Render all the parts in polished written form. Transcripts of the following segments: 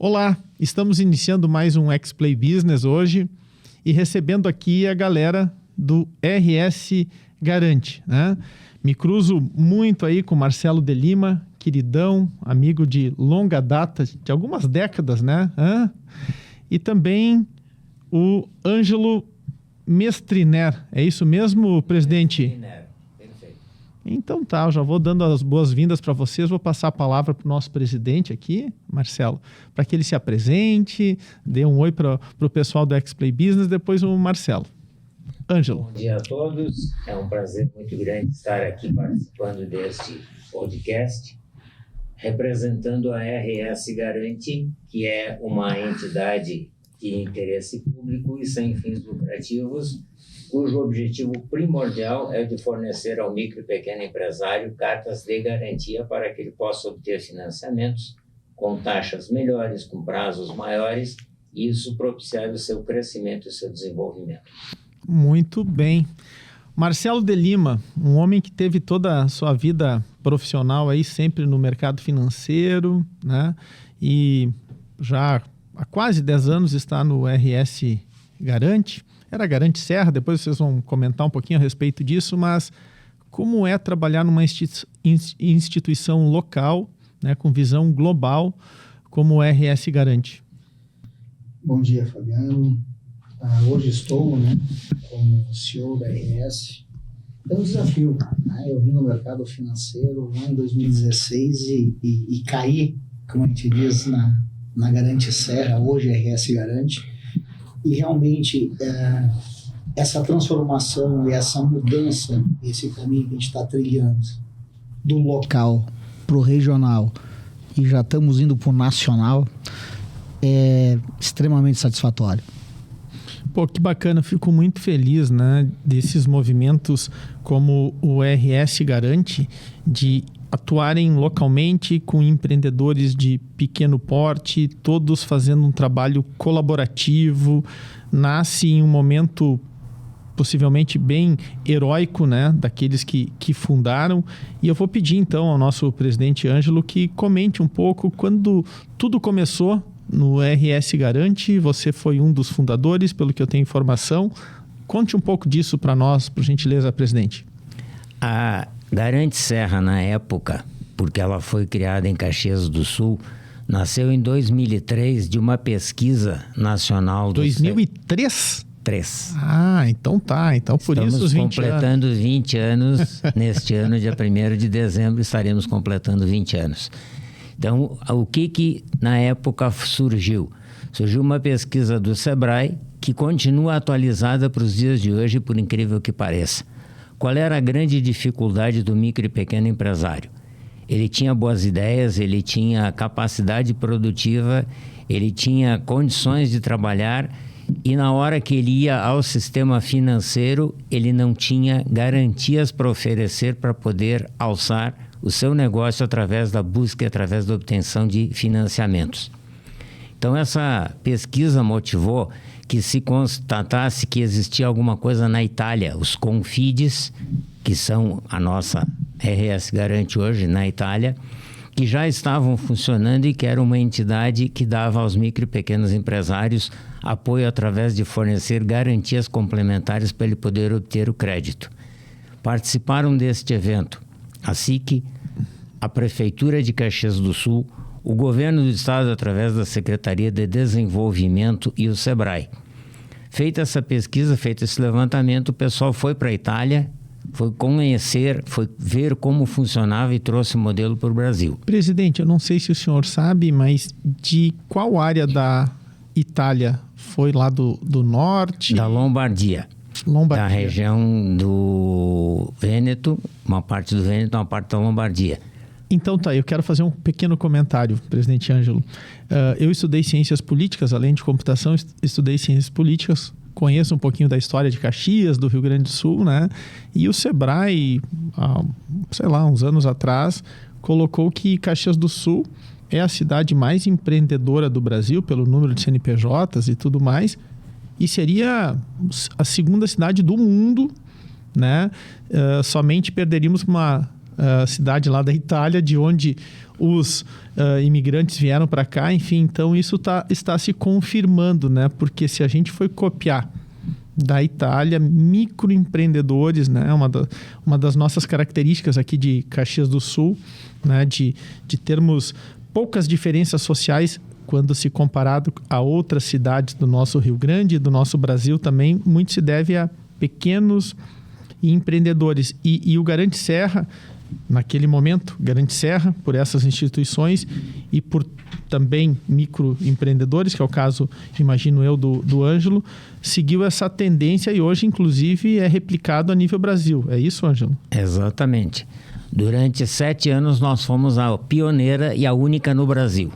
Olá, estamos iniciando mais um X-Play Business hoje e recebendo aqui a galera do RS Garante, né? Me cruzo muito aí com o Marcelo de Lima, queridão, amigo de longa data, de algumas décadas, né? E também o Ângelo Mestriner. É isso mesmo, presidente? Mestriner, perfeito. Então tá, eu já vou dando as boas-vindas para vocês, vou passar a palavra para o nosso presidente aqui, Marcelo, para que ele se apresente, dê um oi para o pessoal do X-Play Business, depois o Marcelo. Ângelo. Bom dia a todos, é um prazer muito grande estar aqui participando deste podcast, representando a RS Garante, que é uma entidade de interesse público e sem fins lucrativos, cujo objetivo primordial é de fornecer ao micro e pequeno empresário cartas de garantia para que ele possa obter financiamentos com taxas melhores, com prazos maiores, e isso propiciar o seu crescimento e o seu desenvolvimento. Muito bem. Marcelo de Lima, um homem que teve toda a sua vida profissional aí sempre no mercado financeiro, né? E já há quase 10 anos está no RS Garante. Era Garante Serra, depois vocês vão comentar um pouquinho a respeito disso, mas como é trabalhar numa instituição local, né, com visão global, como o RS Garante? Bom dia, Fabiano. Hoje estou, como CEO da RS. É um desafio, né? Eu vim no mercado financeiro lá em 2016 e caí, como a gente diz, na Garante Serra, hoje RS Garante. E realmente essa transformação e essa mudança, esse caminho que a gente está trilhando do local para o regional e já estamos indo para o nacional, é extremamente satisfatório. Pô, que bacana, fico muito feliz, né, desses movimentos como o RS Garante, de atuarem localmente com empreendedores de pequeno porte, todos fazendo um trabalho colaborativo, nasce em um momento possivelmente bem heróico, né, daqueles que fundaram. E eu vou pedir então ao nosso presidente Ângelo que comente um pouco quando tudo começou no RS Garante. Você foi um dos fundadores, pelo que eu tenho informação. Conte um pouco disso para nós, por gentileza, presidente. A Garante Serra, na época, porque ela foi criada em Caxias do Sul, nasceu em 2003 de uma pesquisa nacional. 2003? 3. Ah, então tá. Então por Estamos isso os 20 completando anos. 20 anos. Neste ano, dia 1º de dezembro, estaremos completando 20 anos. Então, o que na época surgiu? Surgiu uma pesquisa do Sebrae que continua atualizada para os dias de hoje, por incrível que pareça. Qual era a grande dificuldade do micro e pequeno empresário? Ele tinha boas ideias, ele tinha capacidade produtiva, ele tinha condições de trabalhar e na hora que ele ia ao sistema financeiro, ele não tinha garantias para oferecer para poder alçar o seu negócio através da busca e através da obtenção de financiamentos. Então, essa pesquisa motivou que se constatasse que existia alguma coisa na Itália, os Confides, que são a nossa RS Garante hoje na Itália, que já estavam funcionando e que era uma entidade que dava aos micro e pequenos empresários apoio através de fornecer garantias complementares para ele poder obter o crédito. Participaram deste evento a SIC, a Prefeitura de Caxias do Sul, o Governo do Estado através da Secretaria de Desenvolvimento e o Sebrae. Feita essa pesquisa, feito esse levantamento, o pessoal foi para a Itália, foi conhecer, foi ver como funcionava e trouxe o modelo para o Brasil. Presidente, eu não sei se o senhor sabe, mas de qual área da Itália? Foi lá do norte? Da Lombardia. Da região do Vêneto, uma parte do Vêneto, uma parte da Lombardia. Então tá, eu quero fazer um pequeno comentário, presidente Ângelo. Eu estudei ciências políticas, além de computação, estudei ciências políticas, conheço um pouquinho da história de Caxias, do Rio Grande do Sul, né? E o Sebrae, uns anos atrás, colocou que Caxias do Sul é a cidade mais empreendedora do Brasil, pelo número de CNPJs e tudo mais, e seria a segunda cidade do mundo, né? Somente perderíamos uma cidade lá da Itália, de onde os imigrantes vieram para cá. Enfim, então isso está se confirmando, né? Porque se a gente for copiar da Itália, microempreendedores, né? Uma das nossas características aqui de Caxias do Sul, né? De termos poucas diferenças sociais quando se comparado a outras cidades do nosso Rio Grande, do nosso Brasil também, muito se deve a pequenos empreendedores. E o Garante Serra, naquele momento, Garante Serra, por essas instituições e por também microempreendedores, que é o caso, imagino eu, do Ângelo, seguiu essa tendência e hoje, inclusive, é replicado a nível Brasil. É isso, Ângelo? Exatamente. Durante 7 anos, nós fomos a pioneira e a única no Brasil.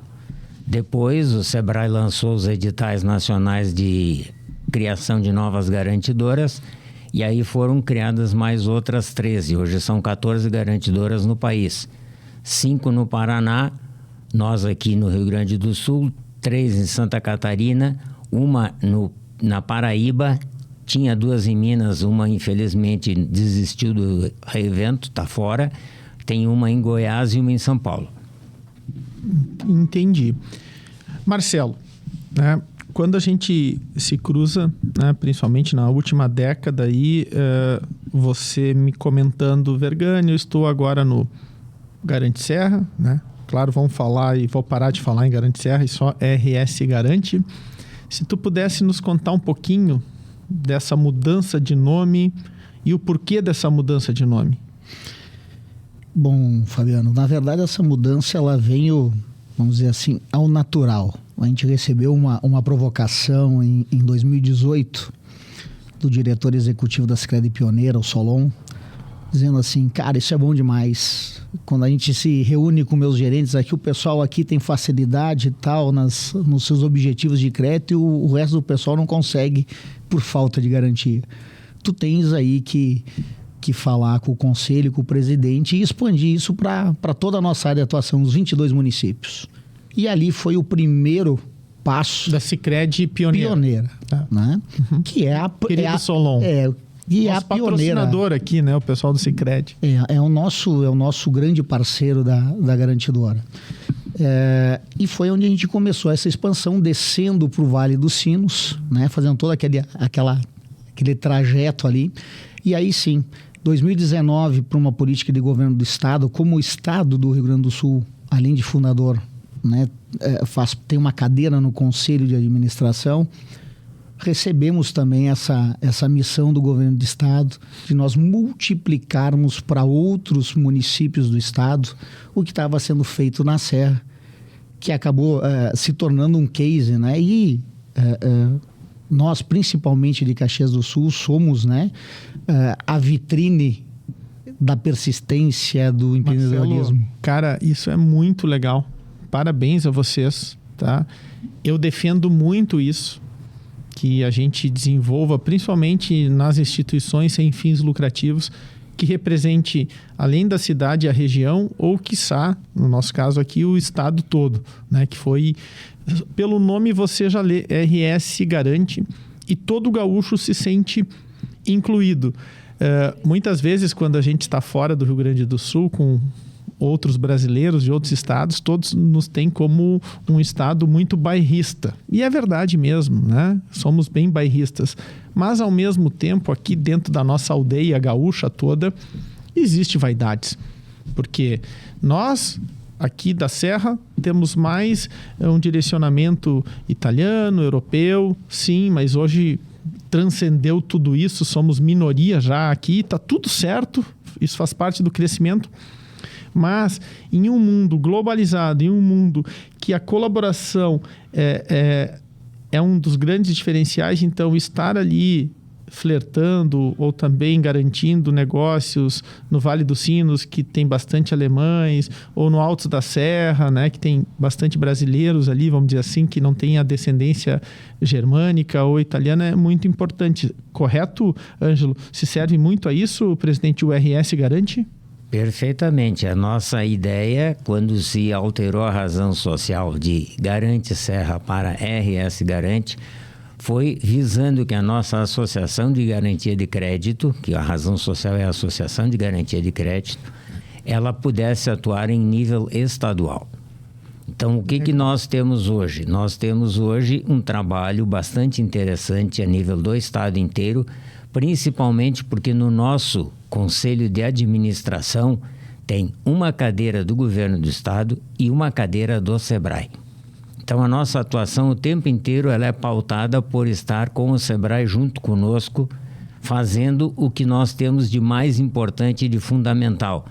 Depois, o Sebrae lançou os editais nacionais de criação de novas garantidoras e aí foram criadas mais outras 13. Hoje são 14 garantidoras no país. 5 no Paraná, nós aqui no Rio Grande do Sul, 3 em Santa Catarina, uma na Paraíba, tinha 2 em Minas, uma infelizmente desistiu do reevento, está fora. Tem uma em Goiás e uma em São Paulo. Entendi. Marcelo, né, quando a gente se cruza, né, principalmente na última década, aí, você me comentando, Vergani, eu estou agora no Garante Serra, né? Claro, vamos falar e vou parar de falar em Garante Serra e só RS Garante. Se tu pudesse nos contar um pouquinho dessa mudança de nome e o porquê dessa mudança de nome. Bom, Fabiano, na verdade essa mudança ela veio, vamos dizer assim, ao natural. A gente recebeu uma provocação em 2018 do diretor executivo da Sicredi Pioneira, o Solon, dizendo assim, cara, isso é bom demais. Quando a gente se reúne com meus gerentes aqui, o pessoal aqui tem facilidade e tal nos seus objetivos de crédito e o resto do pessoal não consegue por falta de garantia. Tu tens aí que falar com o conselho, com o presidente e expandir isso para toda a nossa área de atuação, os 22 municípios. E ali foi o primeiro passo da Sicredi Pioneira, né? Uhum. Que é a querido Solon. E nosso a pioneira. Patrocinador aqui, né? O pessoal do Sicredi. É o nosso grande parceiro da garantidora. E foi onde a gente começou essa expansão, descendo para o Vale dos Sinos, né? Fazendo todo aquele trajeto ali. E aí sim, 2019, para uma política de governo do Estado, como o Estado do Rio Grande do Sul, além de fundador, né, tem uma cadeira no Conselho de Administração, recebemos também essa missão do governo do Estado de nós multiplicarmos para outros municípios do Estado o que estava sendo feito na Serra, que acabou se tornando um case, né? E nós, principalmente de Caxias do Sul, somos, né, a vitrine da persistência do empreendedorismo. Marcelo, cara, isso é muito legal. Parabéns a vocês, tá? Eu defendo muito isso, que a gente desenvolva, principalmente nas instituições sem fins lucrativos, que represente, além da cidade, a região, ou, quiçá, no nosso caso aqui, o estado todo, né? Que foi, pelo nome você já lê, RS Garante, e todo gaúcho se sente incluído. Muitas vezes, quando a gente está fora do Rio Grande do Sul, com outros brasileiros de outros estados, todos nos têm como um estado muito bairrista. E é verdade mesmo, né? Somos bem bairristas. Mas, ao mesmo tempo, aqui dentro da nossa aldeia gaúcha toda, existe vaidades. Porque nós, aqui da Serra, temos mais um direcionamento italiano, europeu, sim, mas hoje transcendeu tudo isso, somos minoria já aqui, está tudo certo, isso faz parte do crescimento. Mas em um mundo globalizado, em um mundo que a colaboração é um dos grandes diferenciais, então estar ali flertando ou também garantindo negócios no Vale dos Sinos, que tem bastante alemães, ou no Altos da Serra, né, que tem bastante brasileiros ali, vamos dizer assim, que não tem a descendência germânica ou italiana, é muito importante. Correto, Ângelo? Se serve muito a isso, o presidente do RS Garante? Perfeitamente. A nossa ideia, quando se alterou a razão social de Garante Serra para RS Garante, foi visando que a nossa Associação de Garantia de Crédito, que a razão social é a Associação de Garantia de Crédito, ela pudesse atuar em nível estadual. Então, o que nós temos hoje? Nós temos hoje um trabalho bastante interessante a nível do estado inteiro, principalmente porque no nosso Conselho de Administração tem uma cadeira do governo do estado e uma cadeira do SEBRAE. Então, a nossa atuação o tempo inteiro ela é pautada por estar com o SEBRAE junto conosco, fazendo o que nós temos de mais importante e de fundamental,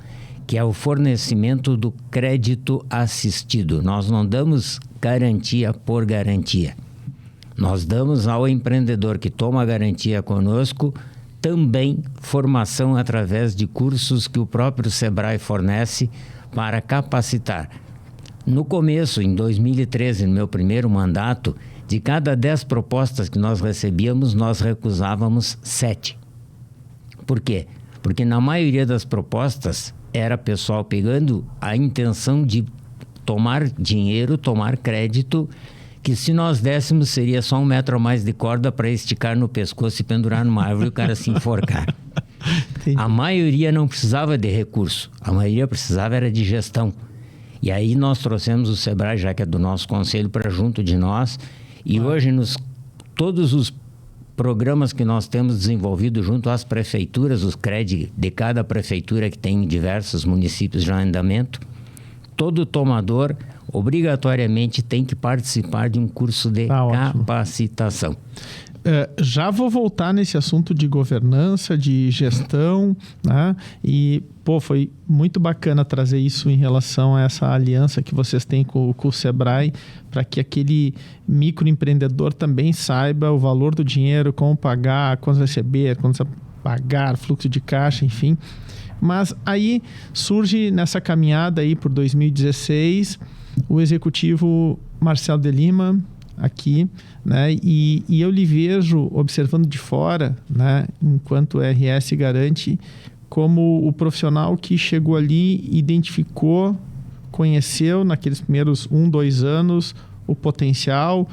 que é o fornecimento do crédito assistido. Nós não damos garantia por garantia. Nós damos ao empreendedor que toma a garantia conosco também formação através de cursos que o próprio SEBRAE fornece para capacitar. No começo, em 2013, no meu primeiro mandato, de cada 10 propostas que nós recebíamos, nós recusávamos 7. Por quê? Porque na maioria das propostas era pessoal pegando a intenção de tomar dinheiro, tomar crédito, que se nós dessemos seria só 1 metro a mais de corda para esticar no pescoço e pendurar numa árvore e o cara se enforcar. Entendi. A maioria não precisava de recurso, a maioria precisava era de gestão. E aí nós trouxemos o SEBRAE, já que é do nosso conselho, para junto de nós. E hoje, todos os programas que nós temos desenvolvido junto às prefeituras, os CRED de cada prefeitura que tem diversos municípios já em andamento, todo tomador obrigatoriamente tem que participar de um curso de capacitação. Já vou voltar nesse assunto de governança, de gestão, né? E, foi muito bacana trazer isso em relação a essa aliança que vocês têm com o SEBRAE, para que aquele microempreendedor também saiba o valor do dinheiro, como pagar, quando receber, quando pagar, fluxo de caixa, enfim. Mas aí surge nessa caminhada aí por 2016 o executivo Marcelo de Lima, aqui, né? E eu lhe vejo observando de fora, né? Enquanto o RS Garante, como o profissional que chegou ali, identificou, conheceu naqueles primeiros 1-2 anos o potencial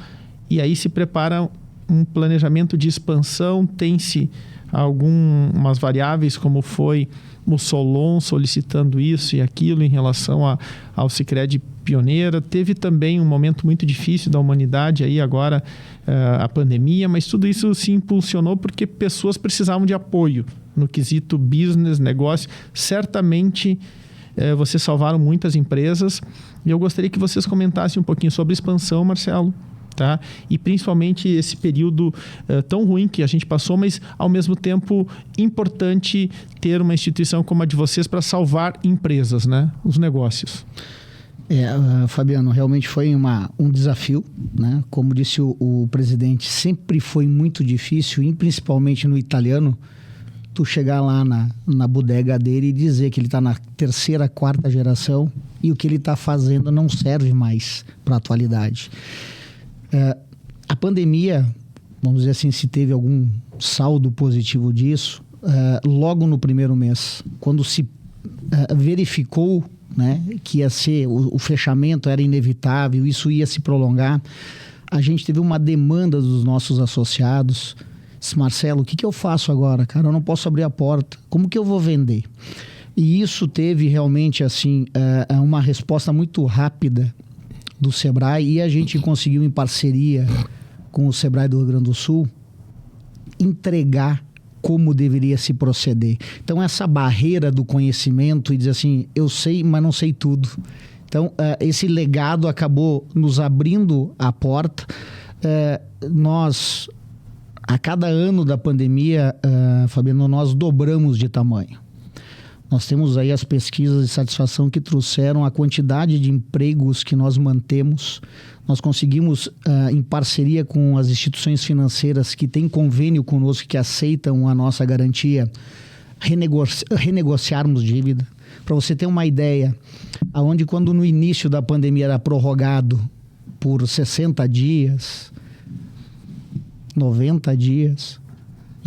e aí se prepara um planejamento de expansão, tem-se algumas variáveis como foi o Solon solicitando isso e aquilo em relação ao Sicredi Pioneira. Teve também um momento muito difícil da humanidade, aí agora a pandemia, mas tudo isso se impulsionou porque pessoas precisavam de apoio no quesito business, negócio. Certamente vocês salvaram muitas empresas e eu gostaria que vocês comentassem um pouquinho sobre expansão, Marcelo. Tá? E principalmente esse período tão ruim que a gente passou, mas ao mesmo tempo importante ter uma instituição como a de vocês para salvar empresas, né? Os negócios. Fabiano, realmente foi um desafio, né? Como disse o presidente, sempre foi muito difícil, e principalmente no italiano, tu chegar lá na bodega dele e dizer que ele está na 3ª, 4ª geração e o que ele está fazendo não serve mais para a atualidade. A pandemia, vamos dizer assim, se teve algum saldo positivo disso, logo no primeiro mês, quando se verificou, né, que ia ser, o fechamento era inevitável, isso ia se prolongar, a gente teve uma demanda dos nossos associados. Disse, Marcelo, o que eu faço agora, cara? Eu não posso abrir a porta. Como que eu vou vender? E isso teve realmente assim uma resposta muito rápida do SEBRAE, e a gente conseguiu, em parceria com o SEBRAE do Rio Grande do Sul, entregar como deveria se proceder. Então, essa barreira do conhecimento e dizer assim, eu sei, mas não sei tudo. Então, esse legado acabou nos abrindo a porta. Nós, a cada ano da pandemia, Fabiano, nós dobramos de tamanho. Nós temos aí as pesquisas de satisfação que trouxeram a quantidade de empregos que nós mantemos. Nós conseguimos, em parceria com as instituições financeiras que têm convênio conosco, que aceitam a nossa garantia, renegociarmos dívida. Para você ter uma ideia, aonde quando no início da pandemia era prorrogado por 60 dias, 90 dias,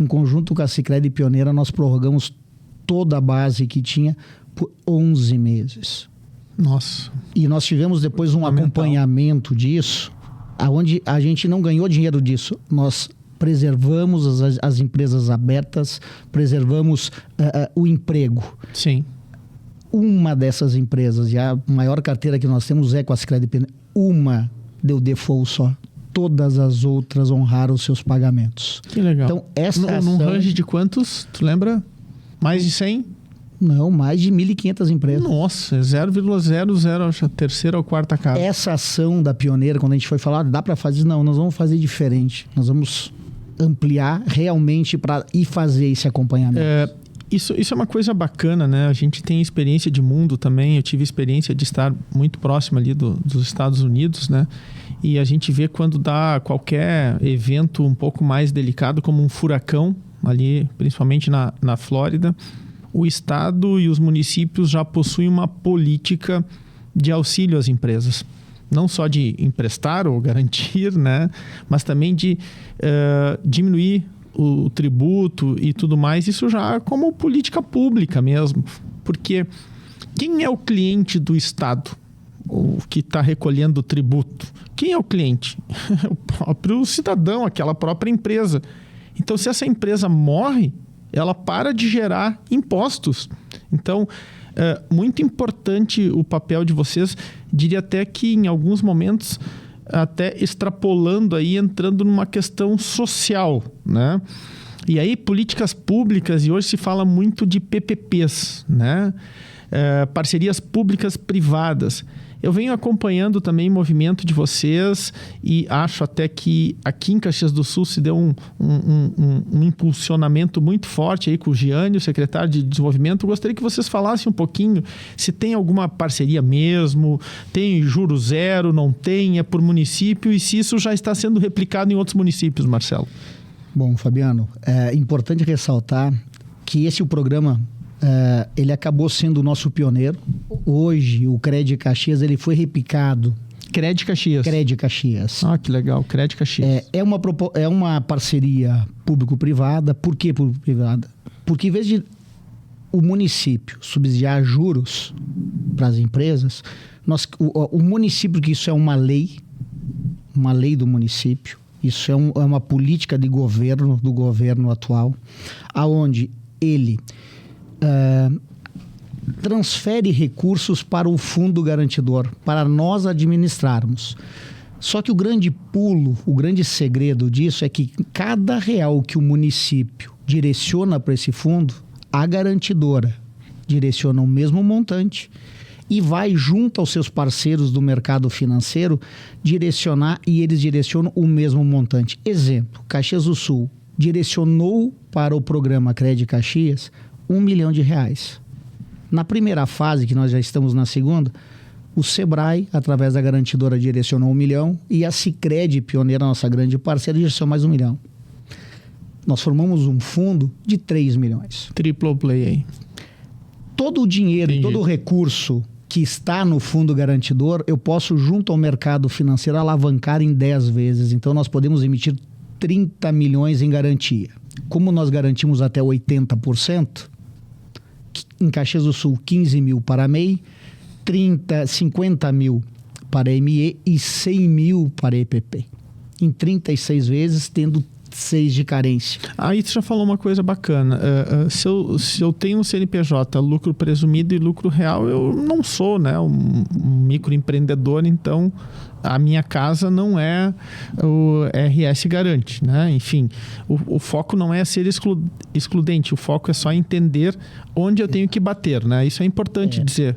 em conjunto com a Sicredi Pioneira, nós prorrogamos toda a base que tinha por 11 meses. Nossa. E nós tivemos depois um acompanhamento disso, onde a gente não ganhou dinheiro disso. Nós preservamos as empresas abertas, preservamos o emprego. Sim. uma dessas empresas, e a maior carteira que nós temos é com a Sicredi Pioneiro, uma deu default só. Todas as outras honraram os seus pagamentos. Que legal. Então, essa ação... Num range de quantos? Tu lembra? Mais de 100? Não, mais de 1.500 empresas. Nossa, é 0,00, acho, a terceira ou quarta casa. Essa ação da Pioneira, quando a gente foi falar, dá para fazer? Não, nós vamos fazer diferente. Nós vamos ampliar realmente para ir fazer esse acompanhamento. Isso é uma coisa bacana, né? A gente tem experiência de mundo também. Eu tive experiência de estar muito próximo ali dos Estados Unidos, né? E a gente vê quando dá qualquer evento um pouco mais delicado, como um furacão, ali, principalmente na Flórida, o Estado e os municípios já possuem uma política de auxílio às empresas. Não só de emprestar ou garantir, né? Mas também de diminuir o tributo e tudo mais. Isso já como política pública mesmo. Porque quem é o cliente do Estado? O que está recolhendo o tributo? Quem é o cliente? O próprio cidadão, aquela própria empresa. Então, se essa empresa morre, ela para de gerar impostos. Então, é muito importante o papel de vocês. Diria até que em alguns momentos, até extrapolando aí, entrando numa questão social, né? E aí, políticas públicas, e hoje se fala muito de PPPs, né? Parcerias públicas privadas. Eu venho acompanhando também o movimento de vocês e acho até que aqui em Caxias do Sul se deu um impulsionamento muito forte aí com o Gianni, o secretário de Desenvolvimento. Eu gostaria que vocês falassem um pouquinho se tem alguma parceria mesmo, tem juro zero, não tem, é por município, e se isso já está sendo replicado em outros municípios, Marcelo. Bom, Fabiano, é importante ressaltar que esse programa... ele acabou sendo o nosso pioneiro. Hoje, o Cred Caxias, ele foi replicado. Cred Caxias. Cred Caxias. Ah, que legal, Cred Caxias. É uma parceria público-privada. Por que público-privada? Porque em vez de o município subsidiar juros para as empresas, o município, que isso é uma lei do município, isso é uma política de governo, do governo atual, aonde ele... transfere recursos para o fundo garantidor, para nós administrarmos. Só que o grande pulo, o grande segredo disso é que cada real que o município direciona para esse fundo, a garantidora direciona o mesmo montante e vai junto aos seus parceiros do mercado financeiro direcionar, e eles direcionam o mesmo montante. Exemplo, Caxias do Sul direcionou para o programa Cred Caxias R$1 milhão. Na primeira fase, que nós já estamos na segunda, o Sebrae, através da garantidora, direcionou 1 milhão e a Sicredi Pioneira, nossa grande parceira, direcionou mais 1 milhão. Nós formamos um fundo de 3 milhões. Triple play aí. Todo o dinheiro, Entendi. todo o recurso que está no fundo garantidor, eu posso, junto ao mercado financeiro, alavancar em 10 vezes. Então, nós podemos emitir 30 milhões em garantia. Como nós garantimos até 80%, em Caxias do Sul, 15 mil para a MEI, 50 mil para a ME e 100 mil para a EPP. Em 36 vezes, tendo 6 de carência. Aí tu já falou uma coisa bacana. Se eu tenho um CNPJ, lucro presumido e lucro real, eu não sou, né, um microempreendedor, então a minha casa não é o RS Garante, né? Enfim, o foco não é ser excludente, o foco é só entender onde eu tenho que bater, né? Isso é importante dizer.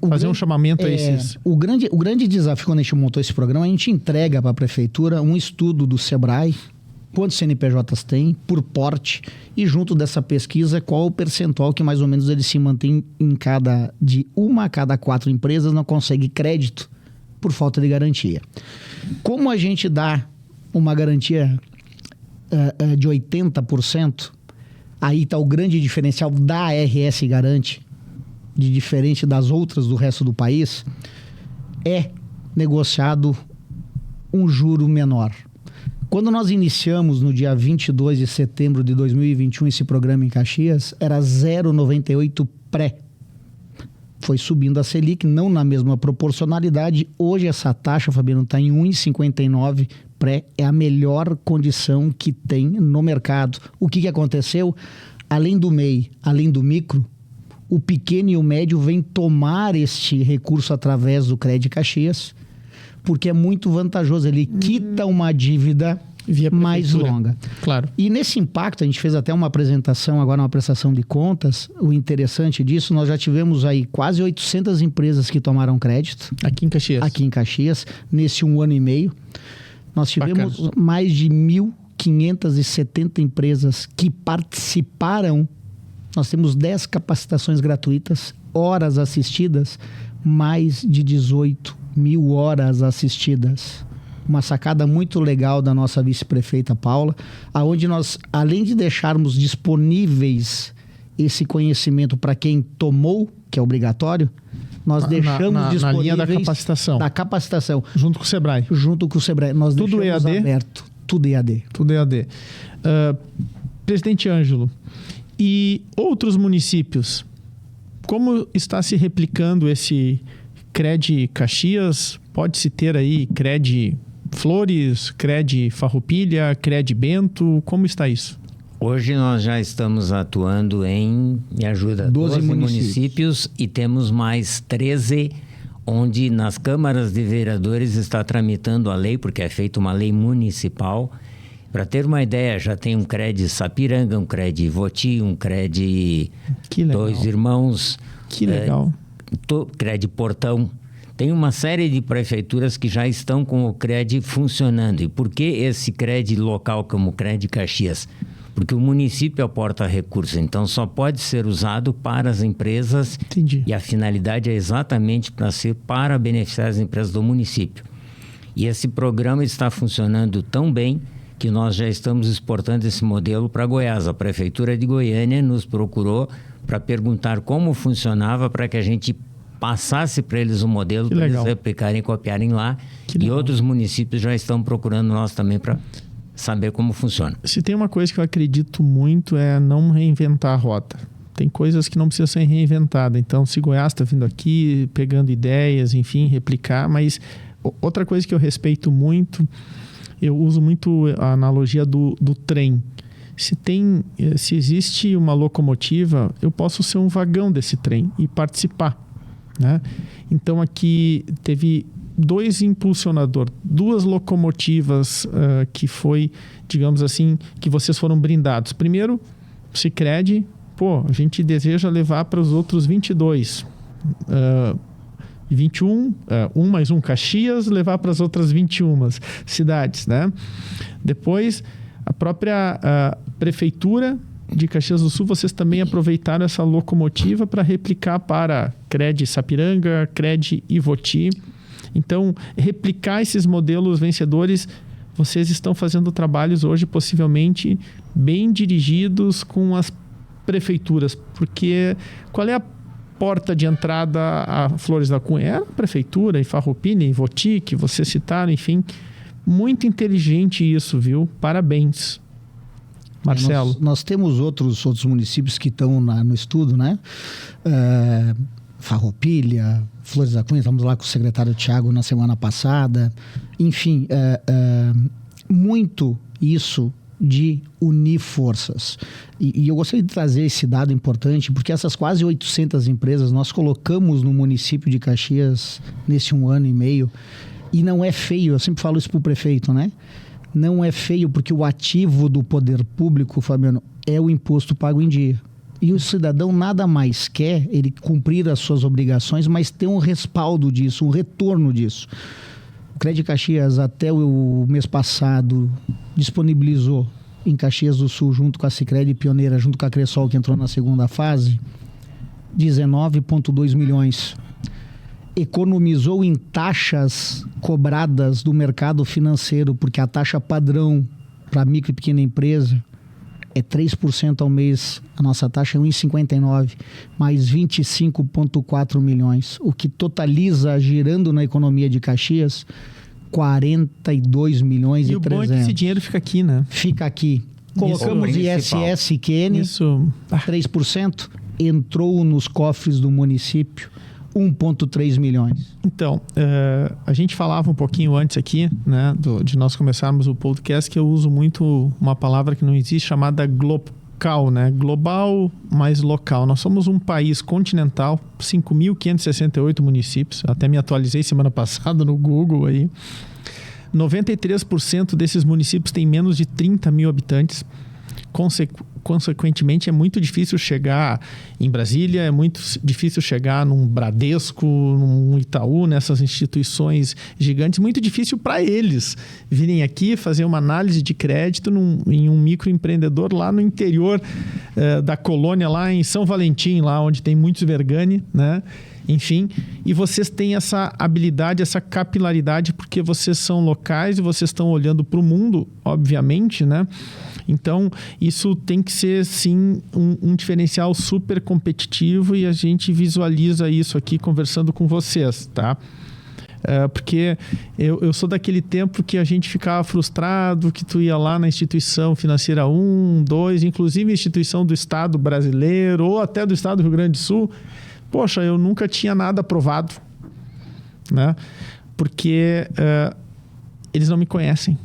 Fazer um chamamento a esses... O grande desafio quando a gente montou esse programa, a gente entrega para a prefeitura um estudo do Sebrae, quantos CNPJs tem, por porte, e junto dessa pesquisa, qual o percentual que mais ou menos ele se mantém de 1 a cada 4 empresas não consegue crédito por falta de garantia. Como a gente dá uma garantia de 80%, aí está o grande diferencial da RS Garante, de diferente das outras do resto do país, é negociado um juro menor. Quando nós iniciamos no dia 22 de setembro de 2021 esse programa em Caxias, era 0,98 pré. Foi subindo a Selic, não na mesma proporcionalidade. Hoje essa taxa, Fabiano, está em 1,59 pré. É a melhor condição que tem no mercado. O que aconteceu? Além do MEI, além do micro, o pequeno e o médio vêm tomar este recurso através do Cred Caxias, porque é muito vantajoso. Ele quita uma dívida mais longa. Claro. E nesse impacto, a gente fez até uma apresentação agora, uma prestação de contas. O interessante disso, nós já tivemos aí quase 800 empresas que tomaram crédito. Aqui em Caxias. Aqui em Caxias, nesse 1 ano e meio. Nós tivemos mais de 1.570 empresas que participaram. Nós temos 10 capacitações gratuitas, horas assistidas, mais de 18 mil horas assistidas. Uma sacada muito legal da nossa vice-prefeita Paula, aonde nós, além de deixarmos disponíveis esse conhecimento para quem tomou, que é obrigatório, nós deixamos disponíveis... Na linha da capacitação. Da capacitação. Junto com o Sebrae. Junto com o Sebrae. Nós Tudo deixamos EAD? aberto. Tudo EAD. Tudo EAD. Presidente Ângelo, e outros municípios, como está se replicando esse Cred Caxias? Pode-se ter aí Cred Flores, Cred Farroupilha, Cred Bento, como está isso? Hoje nós já estamos atuando em, me ajuda, 12 municípios e temos mais 13, onde nas câmaras de vereadores está tramitando a lei, porque é feita uma lei municipal. Para ter uma ideia, já tem um Cred Sapiranga, um Cred Voti, um Cred Dois Irmãos. Que legal. Cred Portão. Tem uma série de prefeituras que já estão com o Cred funcionando. E por que esse Cred local como Cred Caxias? Porque o município aporta recursos, então só pode ser usado para as empresas. Entendi. E a finalidade é exatamente para beneficiar as empresas do município. E esse programa está funcionando tão bem que nós já estamos exportando esse modelo para Goiás. A Prefeitura de Goiânia nos procurou para perguntar como funcionava para que a gente passasse para eles o modelo, para eles replicarem e copiarem lá. E outros municípios já estão procurando nós também para saber como funciona. Se tem uma coisa que eu acredito muito é não reinventar a rota. Tem coisas que não precisam ser reinventadas. Então, se Goiás está vindo aqui, pegando ideias, enfim, replicar. Mas outra coisa que eu respeito muito, eu uso muito a analogia do trem. Se existe uma locomotiva, eu posso ser um vagão desse trem e participar, né? Então aqui teve 2 impulsionadores, 2 locomotivas que foi, digamos assim, que vocês foram brindados. Primeiro, o Sicredi, a gente deseja levar para os outros 22. 21, 1 mais 1 Caxias, levar para as outras 21 cidades, né? Depois, a própria Prefeitura de Caxias do Sul, vocês também aproveitaram essa locomotiva para replicar para Cred Sapiranga, Cred Ivoti. Então, replicar esses modelos vencedores, vocês estão fazendo trabalhos hoje possivelmente bem dirigidos com as prefeituras, porque qual é a porta de entrada a Flores da Cunha? Era a Prefeitura, e Farroupilha, e Ivoti, que vocês citaram, enfim. Muito inteligente isso, viu? Parabéns. Marcelo. Nós temos outros municípios que estão no estudo, né? Farroupilha, Flores da Cunha, estamos lá com o secretário Thiago na semana passada. Enfim, muito isso de unir forças. E eu gostaria de trazer esse dado importante, porque essas quase 800 empresas nós colocamos no município de Caxias nesse 1 ano e meio. E não é feio, eu sempre falo isso para o prefeito, né? Não é feio porque o ativo do poder público, Fabiano, é o imposto pago em dia. E o cidadão nada mais quer ele cumprir as suas obrigações, mas ter um respaldo disso, um retorno disso. O Cred Caxias, até o mês passado, disponibilizou em Caxias do Sul, junto com a Sicredi Pioneira, junto com a Cressol, que entrou na segunda fase, 19,2 milhões. Economizou em taxas cobradas do mercado financeiro, porque a taxa padrão para micro e pequena empresa é 3% ao mês. A nossa taxa é 1,59, mais 25,4 milhões, o que totaliza, girando na economia de Caxias, 42 milhões e 300. E o bom é que esse dinheiro fica aqui, né? Fica aqui. Colocamos ISS e QN, 3%, entrou nos cofres do município 1,3 milhões. Então, a gente falava um pouquinho antes aqui, né, de nós começarmos o podcast, que eu uso muito uma palavra que não existe, chamada local, né? Global, mais local. Nós somos um país continental, 5.568 municípios. Até me atualizei semana passada no Google aí. 93% desses municípios têm menos de 30 mil habitantes. Consequentemente, é muito difícil chegar em Brasília, é muito difícil chegar num Bradesco, num Itaú, nessas instituições gigantes. Muito difícil para eles virem aqui fazer uma análise de crédito em um microempreendedor lá no interior da colônia, lá em São Valentim, lá onde tem muitos vergane, né? Enfim, e vocês têm essa habilidade, essa capilaridade, porque vocês são locais e vocês estão olhando para o mundo, obviamente, né? Então, isso tem que ser, sim, um diferencial super competitivo e a gente visualiza isso aqui conversando com vocês, tá? Porque eu sou daquele tempo que a gente ficava frustrado, que tu ia lá na instituição financeira 1, 2, inclusive instituição do Estado brasileiro ou até do Estado do Rio Grande do Sul. Poxa, eu nunca tinha nada aprovado, né? Porque eles não me conhecem.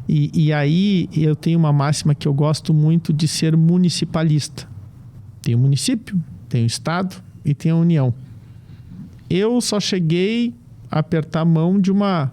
E aí eu tenho uma máxima que eu gosto muito de ser municipalista. Tem o município, tem o Estado e tem a União. Eu só cheguei a apertar a mão de uma...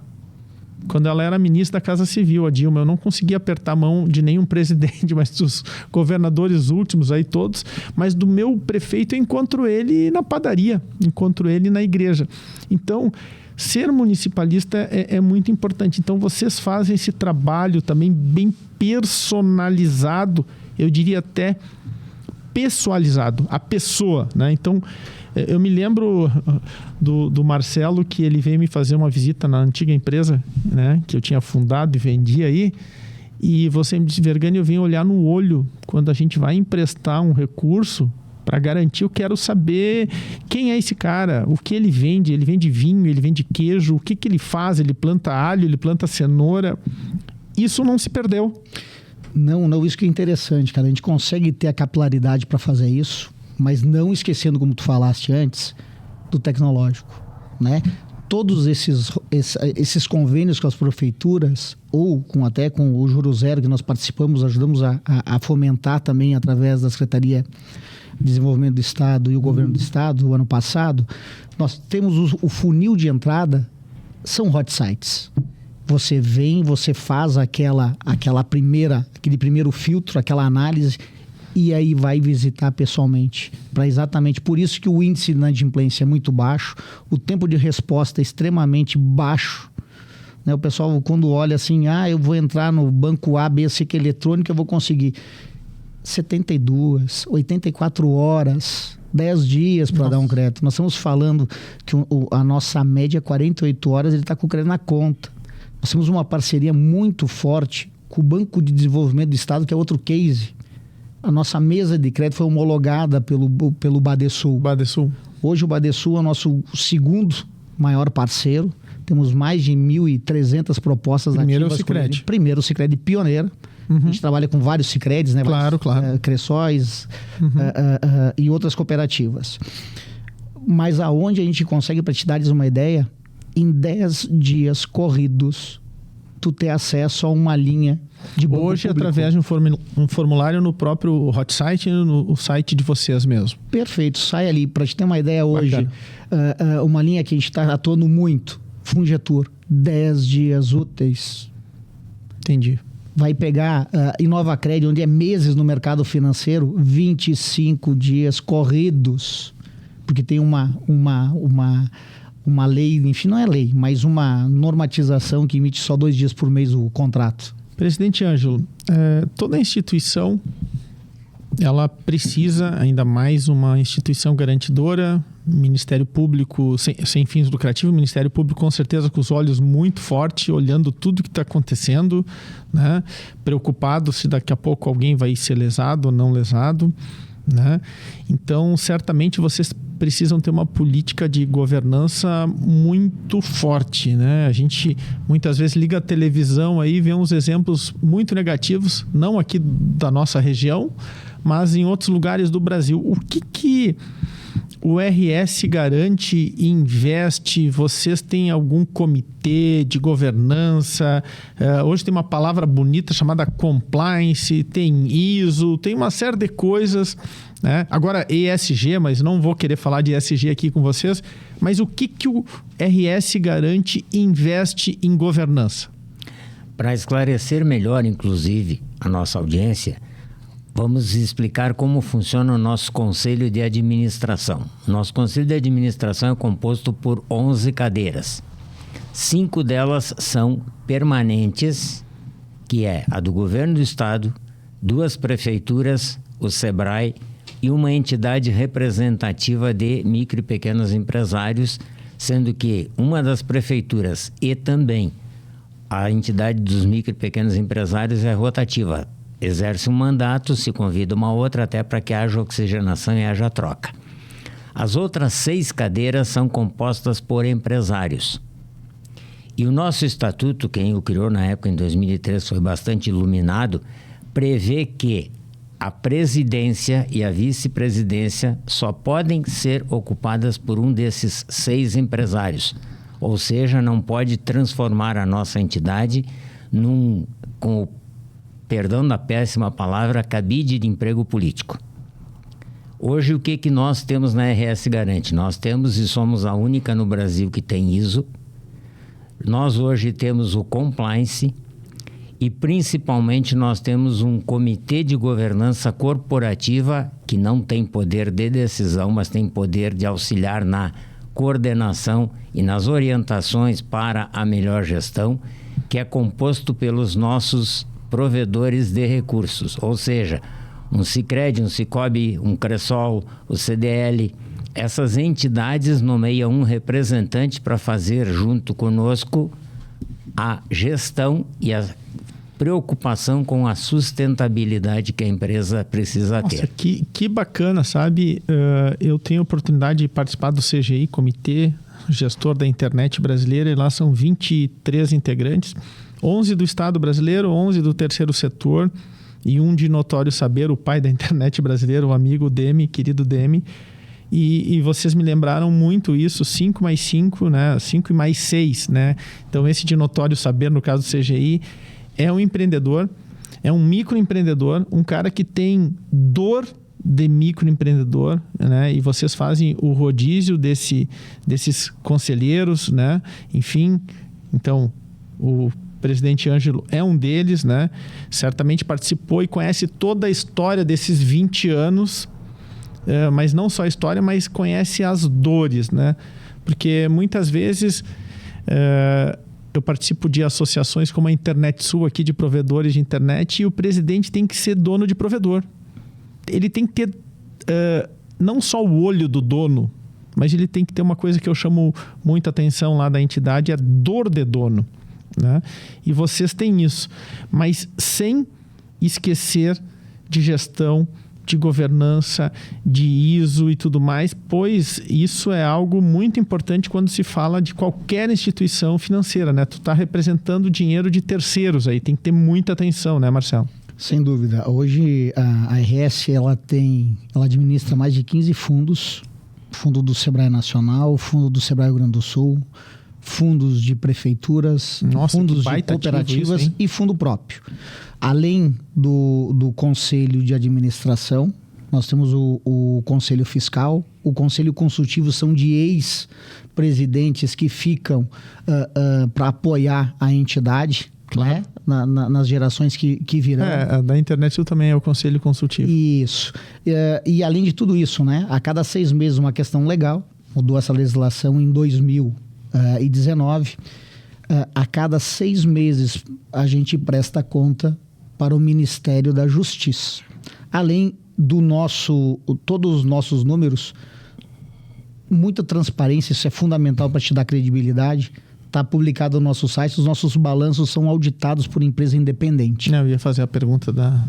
Quando ela era ministra da Casa Civil, a Dilma, eu não conseguia apertar a mão de nenhum presidente, mas dos governadores últimos aí todos, mas do meu prefeito eu encontro ele na padaria, encontro ele na igreja. Então, ser municipalista é muito importante. Então, vocês fazem esse trabalho também bem personalizado, eu diria até pessoalizado, a pessoa, né? Então, eu me lembro do Marcelo, que ele veio me fazer uma visita na antiga empresa, né, que eu tinha fundado e vendi aí, e você me disse, Vergani, eu venho olhar no olho quando a gente vai emprestar um recurso para garantir, eu quero saber quem é esse cara, o que ele vende vinho, ele vende queijo, o que ele faz, ele planta alho, ele planta cenoura. Isso não se perdeu. Não, isso que é interessante, cara. A gente consegue ter a capilaridade para fazer isso, mas não esquecendo, como tu falaste antes, do tecnológico, né? Todos esses convênios com as prefeituras, ou até com o Juro Zero, que nós participamos, ajudamos a fomentar também através da Secretaria de Desenvolvimento do Estado e o Governo do Estado, o ano passado, nós temos o funil de entrada, são hot sites. Você vem, você faz aquele primeiro filtro, aquela análise, e aí vai visitar pessoalmente. Exatamente por isso que o índice de inadimplência é muito baixo, o tempo de resposta é extremamente baixo. Né? O pessoal, quando olha assim, eu vou entrar no banco A, B, C, que é eletrônico, eu vou conseguir 72, 84 horas, 10 dias para dar um crédito. Nós estamos falando que a nossa média é 48 horas, ele está com o crédito na conta. Nós temos uma parceria muito forte com o Banco de Desenvolvimento do Estado, que é outro case. A nossa mesa de crédito foi homologada pelo Badesul. Hoje o Badesul é o nosso segundo maior parceiro. Temos mais de 1.300 propostas Primeiro ativas. É o Sicredi. Primeiro o Sicredi pioneiro. A gente trabalha com vários Sicredis, né? Claro. Cressóis e outras cooperativas. Mas aonde a gente consegue, para te dares uma ideia, em 10 dias corridos, tu ter acesso a uma linha de banco hoje, público. Através de um formulário no próprio hot site, no site de vocês mesmo. Perfeito, sai ali. Para te ter uma ideia hoje, uma linha que a gente está atuando muito, Fungetur, 10 dias úteis. Entendi. Vai pegar InovaCred, onde é meses no mercado financeiro, 25 dias corridos. Porque tem uma lei, enfim, não é lei, mas uma normatização que emite só 2 dias por mês o contrato. Presidente Ângelo, toda instituição, ela precisa, ainda mais uma instituição garantidora, Ministério Público sem fins lucrativos, Ministério Público com certeza com os olhos muito fortes, olhando tudo que está acontecendo, né? Preocupado se daqui a pouco alguém vai ser lesado ou não lesado, né? Então, certamente vocês precisam ter uma política de governança muito forte, né? A gente muitas vezes liga a televisão aí e vê uns exemplos muito negativos, não aqui da nossa região, mas em outros lugares do Brasil. o RS Garante investe, vocês têm algum comitê de governança? Hoje tem uma palavra bonita chamada compliance, tem ISO, tem uma série de coisas, né? Agora ESG, mas não vou querer falar de ESG aqui com vocês, mas o que o RS Garante investe em governança? Para esclarecer melhor, inclusive, a nossa audiência, vamos explicar como funciona o nosso Conselho de Administração. Nosso Conselho de Administração é composto por 11 cadeiras. 5 delas são permanentes, que é a do Governo do Estado, 2 prefeituras, o SEBRAE e uma entidade representativa de micro e pequenos empresários, sendo que uma das prefeituras e também a entidade dos micro e pequenos empresários é rotativa. Exerce um mandato, se convida uma outra, até para que haja oxigenação e haja troca. As outras 6 cadeiras são compostas por empresários. E o nosso estatuto, quem o criou na época, em 2003, foi bastante iluminado, prevê que a presidência e a vice-presidência só podem ser ocupadas por um desses 6 empresários. Ou seja, não pode transformar a nossa entidade com o perdão da péssima palavra, cabide de emprego político. Hoje, o que nós temos na RS Garante? Nós temos e somos a única no Brasil que tem ISO. Nós hoje temos o compliance e, principalmente, nós temos um comitê de governança corporativa que não tem poder de decisão, mas tem poder de auxiliar na coordenação e nas orientações para a melhor gestão, que é composto pelos nossos provedores de recursos, ou seja, um Sicredi, um Sicobi, um Cressol, o CDL. Essas entidades nomeiam um representante para fazer junto conosco a gestão e a preocupação com a sustentabilidade que a empresa precisa ter. Que bacana, sabe? Eu tenho a oportunidade de participar do CGI, Comitê Gestor da Internet Brasileira, e lá são 23 integrantes, 11 do Estado brasileiro, 11 do terceiro setor e um de notório saber, o pai da internet brasileira, o amigo Demi, querido Demi. E vocês me lembraram muito isso, 5 mais 5, né? 5 e mais 6, né? Então, esse de notório saber, no caso do CGI, é um empreendedor, é um microempreendedor, um cara que tem dor de microempreendedor, né? E vocês fazem o rodízio desses conselheiros, né? Enfim, então, o presidente Ângelo é um deles, né? Certamente participou e conhece toda a história desses 20 anos, mas não só a história, mas conhece as dores, né? Porque muitas vezes eu participo de associações como a Internet Sul aqui, de provedores de internet, e o presidente tem que ser dono de provedor. Ele tem que ter não só o olho do dono, mas ele tem que ter uma coisa que eu chamo muita atenção lá da entidade, é dor de dono, né? E vocês têm isso, mas sem esquecer de gestão, de governança, de ISO e tudo mais, pois isso é algo muito importante quando se fala de qualquer instituição financeira, né? Tu está representando dinheiro de terceiros aí, tem que ter muita atenção, né, Marcelo? Sem dúvida. Hoje a RS ela administra mais de 15 fundos, fundo do Sebrae Nacional, fundo do Sebrae Rio Grande do Sul, fundos de prefeituras, fundos de cooperativas isso, e fundo próprio. Além do Conselho de Administração, nós temos o Conselho Fiscal, o Conselho Consultivo são de ex-presidentes que ficam para apoiar a entidade, né? Nas gerações que virão. A da Internet Sul também é o Conselho Consultivo. Isso. E além de tudo isso, né? A cada 6 meses uma questão legal, mudou essa legislação em 2019. A cada 6 meses a gente presta conta para o Ministério da Justiça. Além todos os nossos números, muita transparência, isso é fundamental para te dar credibilidade. Está publicado no nosso site, os nossos balanços são auditados por empresa independente. Eu ia fazer a pergunta da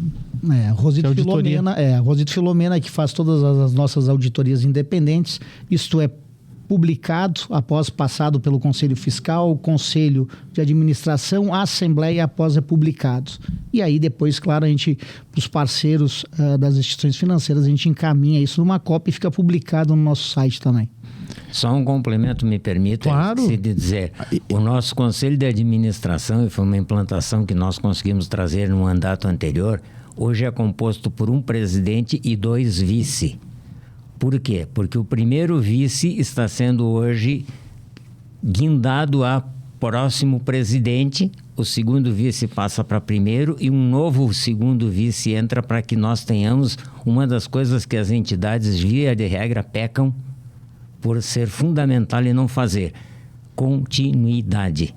Rosito Filomena, Rosito Filomena, que faz todas as nossas auditorias independentes. Isto é publicado após passado pelo Conselho Fiscal, Conselho de Administração, a Assembleia após é publicado. E aí depois, claro, a gente, para os parceiros das instituições financeiras, a gente encaminha isso numa cópia e fica publicado no nosso site também. Só um complemento, me permita, claro. Se dizer, o nosso Conselho de Administração, e foi uma implantação que nós conseguimos trazer no mandato anterior, hoje é composto por um presidente e 2 vice. Por quê? Porque o primeiro vice está sendo hoje guindado a próximo presidente, o segundo vice passa para primeiro e um novo segundo vice entra para que nós tenhamos uma das coisas que as entidades, via de regra, pecam por ser fundamental e não fazer: continuidade.